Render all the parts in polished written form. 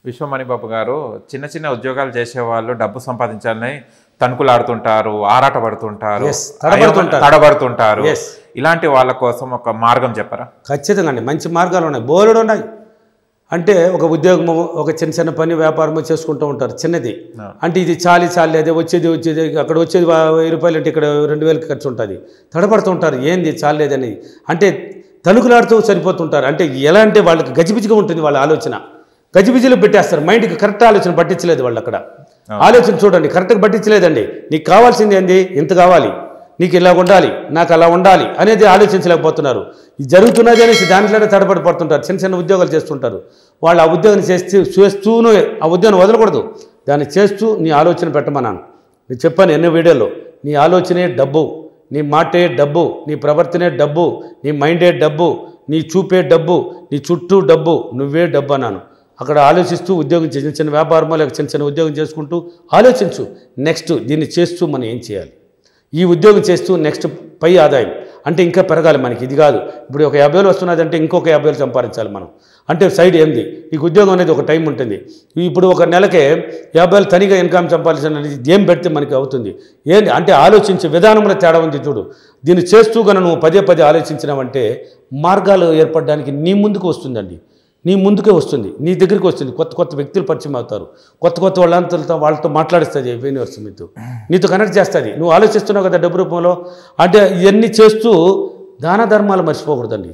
విశ్వమణిబాబు గారు చిన్న చిన్న ఉద్యోగాలు చేసేవాళ్ళు డబ్బు సంపాదించాలని తణుకులాడుతుంటారు, ఆరాటపడుతుంటారు, తడబడుతుంటారు. ఇలాంటి వాళ్ళ కోసం ఒక మార్గం చెప్పరా? ఖచ్చితంగా అండి, మంచి మార్గాలు ఉన్నాయి, బోలెడు ఉన్నాయి. అంటే ఒక ఉద్యోగము, ఒక చిన్న చిన్న పని వ్యాపారము చేసుకుంటూ ఉంటారు చిన్నది. అంటే ఇది చాలి అదే వచ్చేది అక్కడ వచ్చేది 1000 రూపాయలు అంటే ఇక్కడ 2000 ఖర్చు ఉంటుంది. తడబడుతుంటారు, ఏంది చాలేదని. అంటే తణుకులాడుతూ సరిపోతుంటారు. అంటే ఎలా అంటే వాళ్ళకి గజిబిజిగా ఉంటుంది వాళ్ళ ఆలోచన, గజిబిజిలో పెట్టేస్తారు. మైండ్కి కరెక్ట్ ఆలోచన పట్టించలేదు వాళ్ళు. అక్కడ ఆలోచన చూడండి, కరెక్ట్గా పట్టించలేదండి. నీకు కావాల్సింది ఏంది, ఇంత కావాలి, నీకు ఇలా ఉండాలి, నాకు అలా ఉండాలి అనేది ఆలోచించలేకపోతున్నారు. ఇది జరుగుతున్నది అనేసి దాంట్లోనే తడబడిపడుతుంటారు. చిన్న చిన్న ఉద్యోగాలు చేస్తుంటారు. వాళ్ళు ఆ ఉద్యోగం చేస్తూనే ఆ ఉద్యోగం వదలకూడదు, దాన్ని చేస్తూ నీ ఆలోచన పెట్టమన్నాను. నేను చెప్పాను ఎన్నో వీడియోలో, నీ ఆలోచనే డబ్బు, నీ మాటే డబ్బు, నీ ప్రవర్తనే డబ్బు, నీ మైండే డబ్బు, నీ చూపే డబ్బు, నీ చుట్టూ డబ్బు, నువ్వే డబ్బు అన్నాను. అక్కడ ఆలోచిస్తూ ఉద్యోగం చిన్న చిన్న వ్యాపారమో లేక చిన్న చిన్న ఉద్యోగం చేసుకుంటూ ఆలోచించు. నెక్స్ట్ దీన్ని చేస్తూ మనం ఏం చేయాలి, ఈ ఉద్యోగం చేస్తూ నెక్స్ట్ పై ఆదాయం అంటే ఇంకా పెరగాలి మనకి. ఇది కాదు ఇప్పుడు ఒక 50,000 వస్తున్నది అంటే ఇంకొక 50,000 సంపాదించాలి మనం. అంటే సైడ్ ఏంది, నీకు ఉద్యోగం అనేది ఒక టైం ఉంటుంది. ఇప్పుడు ఒక నెలకే 50,000 తనిగా ఇన్కమ్ సంపాదించాలని ఏం పెడితే మనకి అవుతుంది ఏంటి అంటే ఆలోచించే విధానంలో తేడా ఉంది చూడు. దీన్ని చేస్తూ కనుక నువ్వు పదే ఆలోచించినావంటే మార్గాలు ఏర్పడడానికి నీ ముందుకు వస్తుందండి, నీ ముందుకే వస్తుంది, నీ దగ్గరికి వస్తుంది. కొత్త వ్యక్తులు పరిచయం అవుతారు, కొత్త వాళ్ళతో మాట్లాడిస్తుంది యూనివర్స్, నీతో కనెక్ట్ చేస్తుంది. నువ్వు ఆలోచిస్తున్నావు కదా డబ్బు రూపంలో. అంటే ఇవన్నీ చేస్తూ దాన ధర్మాలు మర్చిపోకూడదండి.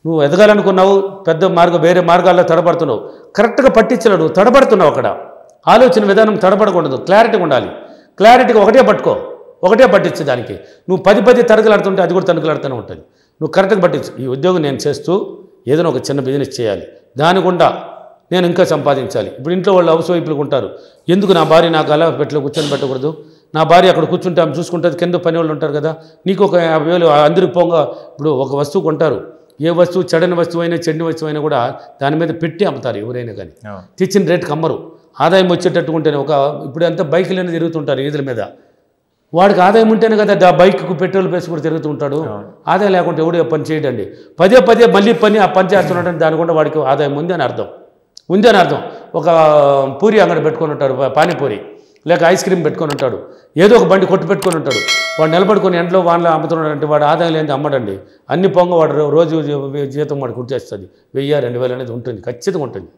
నువ్వు ఎదగాలనుకున్నావు, పెద్ద వేరే మార్గాల్లో తడబడుతున్నావు, కరెక్ట్గా పట్టించలేడు, తడబడుతున్నావు. అక్కడ ఆలోచన విధానం తడబడకూడదు, క్లారిటీగా ఉండాలి. క్లారిటీగా ఒకటే పట్టించు. దానికి నువ్వు 10 తరగలాడుతుంటే అది కూడా తణుకులాడుతూనే ఉంటుంది. నువ్వు కరెక్ట్గా పట్టించు. ఈ ఉద్యోగం నేను చేస్తూ ఏదైనా ఒక చిన్న బిజినెస్ చేయాలి, దాని గుండా నేను ఇంకా సంపాదించాలి. ఇప్పుడు ఇంట్లో వాళ్ళు హౌస్ వైపులకు ఉంటారు, ఎందుకు నా భార్య నాకు అలా కూర్చొని పెట్టకూడదు, నా భార్య అక్కడ కూర్చుంటే ఆమె చూసుకుంటుంది, కింద పని వాళ్ళు ఉంటారు కదా, నీకు ఒక 50,000 అందరికి పోగా. ఇప్పుడు ఒక వస్తువు కొంటారు, ఏ వస్తువు చెడని వస్తువు అయినా చెడ్ని వస్తువు అయినా కూడా దాని మీద పెట్టి అమ్ముతారు ఎవరైనా కానీ, తెచ్చిన రేటుకి అమ్మరు. ఆదాయం వచ్చేటట్టు ఉంటేనే ఇప్పుడు అంతా బైకులైనా తిరుగుతుంటారు ఈదుల మీద, వాడికి ఆదాయం ఉంటేనే కదా బైక్కు పెట్రోల్ వేసి కూడా తిరుగుతూ ఉంటాడు. ఆదాయం లేకుంటే ఎవడో పని చేయడండి, పదే మళ్ళీ ఆ పని చేస్తున్నాడు, దాని కూడా వాడికి ఆదాయం ఉంది అని అర్థం. ఒక పూరి అంగడి పెట్టుకొని ఉంటాడు, పానీపూరి లేక ఐస్ క్రీమ్ పెట్టుకొని ఉంటాడు, ఏదో ఒక బండి కొట్టు పెట్టుకొని ఉంటాడు. వాడు నిలబడుకొని ఎండలో వానలో అమ్ముతున్నాడు అంటే వాడు ఆదాయం లేని అమ్మడండి. అన్ని పొంగ వాడు రోజు జీతం వాడు కుట్టేస్తుంది, 1000 2,000 అనేది ఉంటుంది, ఖచ్చితంగా ఉంటుంది.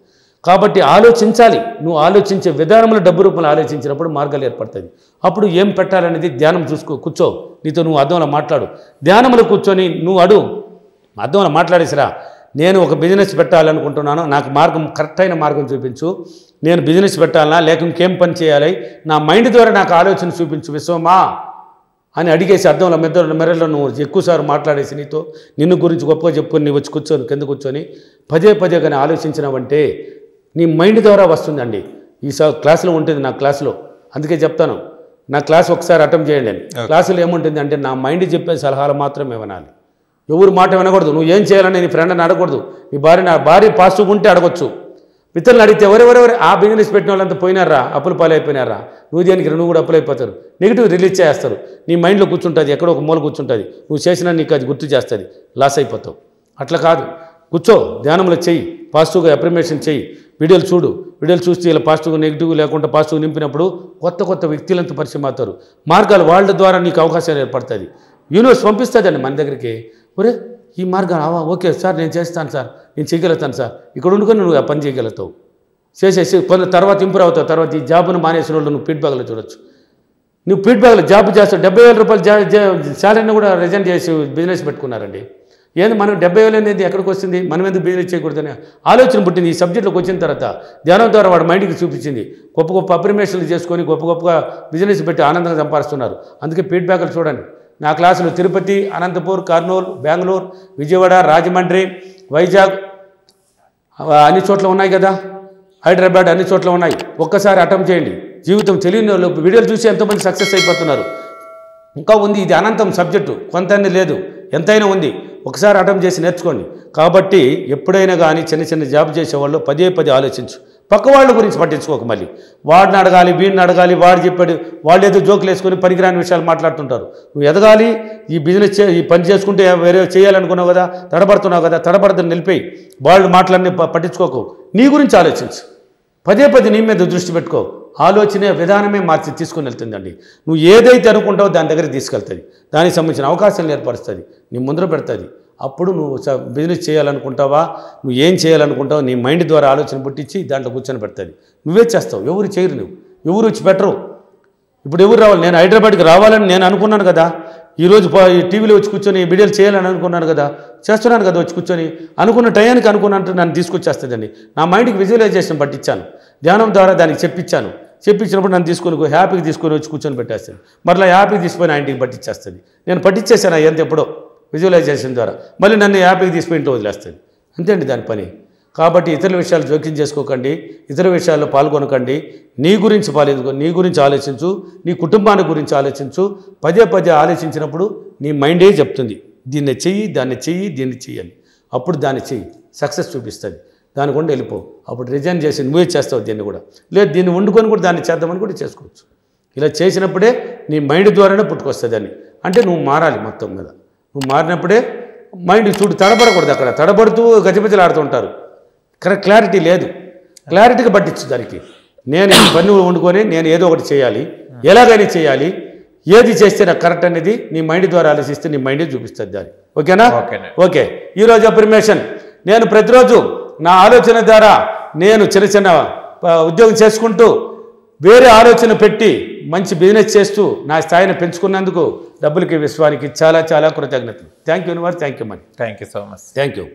కాబట్టి ఆలోచించాలి. నువ్వు ఆలోచించే విధానంలో డబ్బు రూపంలో ఆలోచించినప్పుడు మార్గాలు ఏర్పడుతుంది. అప్పుడు ఏం పెట్టాలనేది ధ్యానం కూర్చో, నీతో నువ్వు అద్దంలో మాట్లాడు. ధ్యానంలో కూర్చొని నువ్వు అడుగు, అద్దంలో మాట్లాడేసిరా, నేను ఒక బిజినెస్ పెట్టాలనుకుంటున్నాను, నాకు కరెక్ట్ అయిన మార్గం చూపించు. నేను బిజినెస్ పెట్టాలనా లేక ఇంకేం పని చేయాలి, నా మైండ్ ద్వారా నాకు ఆలోచన చూపించు విశ్వమా అని అడిగేసి అద్దంలో మెరల్లో నువ్వు ఎక్కువసార్లు మాట్లాడేసి నిన్ను గురించి గొప్పగా చెప్పుకొని నీ వచ్చి కూర్చొని కింద కూర్చొని పదే కానీ ఆలోచించినావంటే నీ మైండ్ ద్వారా వస్తుందండి. ఈ క్లాసులో ఉంటుంది, నా క్లాసులో అందుకే చెప్తాను, నా క్లాస్ ఒకసారి అటెంప్ట్ చేయండి అని. క్లాసులో ఏముంటుంది అంటే నా మైండ్ చెప్పే సలహాలు మాత్రమే వినాలి, ఎవరు మాట వినకూడదు. నువ్వు ఏం చేయాలని నీ ఫ్రెండ్ని అడగకూడదు, నీ భార్య పాజిటివ్గా ఉంటే అడగొచ్చు. మిత్రులను అడిగితే ఎవరెవరెవరు ఆ బిజినెస్ పెట్టిన వాళ్ళంతా పోయినారా, అప్పులు పాలైపోయినారా, నువ్వు దేనికి నువ్వు కూడా అప్పులు అయిపోతారు, నెగిటివ్ రిలీజ్ చేస్తారు. నీ మైండ్లో కూర్చుంటుంది, ఎక్కడో ఒక మూల కూర్చుంటుంది, నువ్వు చేసినా నీకు అది గుర్తు చేస్తుంది, లాస్ అయిపోతావు. అట్లా కాదు, కూర్చో, ధ్యానంలో చెయ్యి, పాజిటివ్గా అప్రిమేషన్ చెయ్యి, వీడియోలు చూస్తే ఇలా పాజిటివ్గా నెగిటివ్ లేకుండా పాజిటివ్ నింపినప్పుడు కొత్త వ్యక్తులంతా పరిచయం అవుతారు. మార్గాలు వాళ్ళ ద్వారా నీకు అవకాశాలు ఏర్పడుతుంది. యూనివర్స్ పంపిస్తుందండి మన దగ్గరికి, ఒరే ఈ మార్గం ఓకే సార్ నేను చేస్తాను సార్, నేను చేయగలుగుతాను సార్, ఇక్కడ ఉండుకొని నువ్వు ఆ పని చేయగలుగుతావు, చేసేసి కొంత తర్వాత ఇంప్రూవ్ అవుతావు. తర్వాత ఈ జాబ్ను మానేసిన వాళ్ళు నువ్వు ఫీడ్బ్యాక్లో చూడొచ్చు. నువ్వు ఫీడ్బ్యాక్లో జాబ్ చేస్తావు, 70,000 రూపాయలు శాలరీని కూడా రిజైన్ చేసి బిజినెస్ పెట్టుకున్నారండి. ఏంది మనం 70,000 అనేది ఎక్కడికి వస్తుంది, మనం ఎందుకు బిజినెస్ చేయకూడదని ఆలోచన పుట్టింది. ఈ సబ్జెక్టులోకి వచ్చిన తర్వాత ధ్యానం ద్వారా వాడు మైండ్కి చూపించింది, గొప్ప అప్రిమేషన్లు చేసుకొని గొప్పగా బిజినెస్ పెట్టి ఆనందంగా సంపాదిస్తున్నారు. అందుకే ఫీడ్బ్యాక్లు చూడండి. నా క్లాసులు తిరుపతి, అనంతపూర్, కర్నూలు, బెంగళూరు, విజయవాడ, రాజమండ్రి, వైజాగ్ అన్ని చోట్ల ఉన్నాయి కదా, హైదరాబాద్ అన్ని చోట్ల ఉన్నాయి. ఒక్కసారి అటెంప్ట్ చేయండి. జీవితం తెలియని వాళ్ళు వీడియోలు చూసి ఎంతోమంది సక్సెస్ అయిపోతున్నారు. ఇంకా ఉంది, ఇది అనంతం సబ్జెక్టు, కొంత లేదు, ఎంతైనా ఉంది. ఒకసారి అటెంప్ట్ చేసి నేర్చుకోండి. కాబట్టి ఎప్పుడైనా కానీ చిన్న జాబ్ చేసేవాళ్ళు పదే ఆలోచించు. పక్క వాళ్ళ గురించి పట్టించుకోక, మళ్ళీ వాడిని అడగాలి, వీడిని అడగాలి, వాడు చెప్పాడు, వాళ్ళు ఏదో జోకులు వేసుకొని పనికిరాని విషయాలు మాట్లాడుతుంటారు. నువ్వు ఎదగాలి, ఈ బిజినెస్ ఈ పని చేసుకుంటే వేరే చేయాలనుకున్నావు కదా, తడబడుతున్నావు కదా, తడబడదని నిలిపేయి. వాళ్ళు మాటలన్నీ పట్టించుకోకు, నీ గురించి ఆలోచించు. పదే నీ మీద దృష్టి పెట్టుకో. ఆలోచన విధానమే మార్చి తీసుకొని వెళ్తుందండి. నువ్వు ఏదైతే అనుకుంటావో దాని దగ్గరికి తీసుకెళ్తుంది, దానికి సంబంధించిన అవకాశాలు ఏర్పరుస్తుంది, నీ ముందర పెడుతుంది. అప్పుడు నువ్వు బిజినెస్ చేయాలనుకుంటావా, నువ్వు ఏం చేయాలనుకుంటావో నీ మైండ్ ద్వారా ఆలోచన పుట్టించి దాంట్లో కూర్చొని పెడుతుంది. నువ్వే చేస్తావు, ఎవరు చేయరు, ఎవరు వచ్చి పెట్టరు. ఇప్పుడు ఎవరు రావాలి? నేను హైదరాబాద్కి రావాలని నేను అనుకున్నాను కదా, ఈరోజు ఈ టీవీలో వచ్చి కూర్చొని వీడియోలు చేయాలని అనుకున్నాను కదా, చేస్తున్నాను కదా, వచ్చి కూర్చొని అనుకున్న టయానికి అనుకున్నట్టు నన్ను తీసుకొచ్చేస్తుందండి. నా మైండ్కి విజువలైజేషన్ పట్టించాను, ధ్యానం ద్వారా దానికి చెప్పించినప్పుడు నన్ను తీసుకొని హ్యాపీగా తీసుకొని వచ్చి కూర్చొని పెట్టేస్తాను. మరలా హ్యాపీగా తీసుకొని ఆ ఇంటికి పట్టించేస్తుంది. నేను పట్టించేసాను ఎంత ఎప్పుడో విజువలైజేషన్ ద్వారా, మళ్ళీ నన్ను హ్యాపీగా తీసుకొని ఇంట్లో వదిలేస్తుంది. అంతే అండి దాని పని. కాబట్టి ఇతరుల విషయాలు జోక్యం చేసుకోకండి, ఇతర విషయాల్లో పాల్గొనకండి. నీ గురించి నీ గురించి ఆలోచించు, నీ కుటుంబాన్ని గురించి ఆలోచించు. పదే ఆలోచించినప్పుడు నీ మైండే చెప్తుంది దీన్ని చెయ్యి, దాన్ని చెయ్యి, దీన్ని చెయ్యాలి. అప్పుడు దాన్ని చెయ్యి, సక్సెస్ చూపిస్తుంది. దాని కూడా వెళ్ళిపో. అప్పుడు రిజైన్ చేసి నువ్వే చేస్తావు దీన్ని కూడా. లేదు దీన్ని వండుకొని కూడా దాన్ని చేద్దామని కూడా చేసుకోవచ్చు. ఇలా చేసినప్పుడే నీ మైండ్ ద్వారానే పుట్టుకొస్తుంది అని. అంటే నువ్వు మారాలి మొత్తం మీద. నువ్వు మారినప్పుడే మైండ్ చూడు తడబడకూడదు. అక్కడ తడబడుతూ గజబిజలు ఆడుతుంటారు. క్లారిటీ లేదు. క్లారిటీగా పట్టించు దానికి. నేను పని వండుకొని నేను ఏదో ఒకటి చేయాలి, ఎలాగైనా చేయాలి, ఏది చేస్తే నాకు కరెక్ట్ అనేది నీ మైండ్ ద్వారా ఆలోచిస్తే నీ మైండే చూపిస్తుంది దాన్ని. ఓకేనా? ఓకే. ఈరోజు అఫర్మేషన్. నేను ప్రతిరోజు నా ఆలోచన ద్వారా నేను చిన్న ఉద్యోగం చేసుకుంటూ వేరే ఆలోచన పెట్టి మంచి బిజినెస్ చేస్తూ నా స్థాయిని పెంచుకున్నందుకు డబ్బులకి విశ్వానికి చాలా కృతజ్ఞతలు. Thank you universe, thank you money. Thank you so much. Thank you.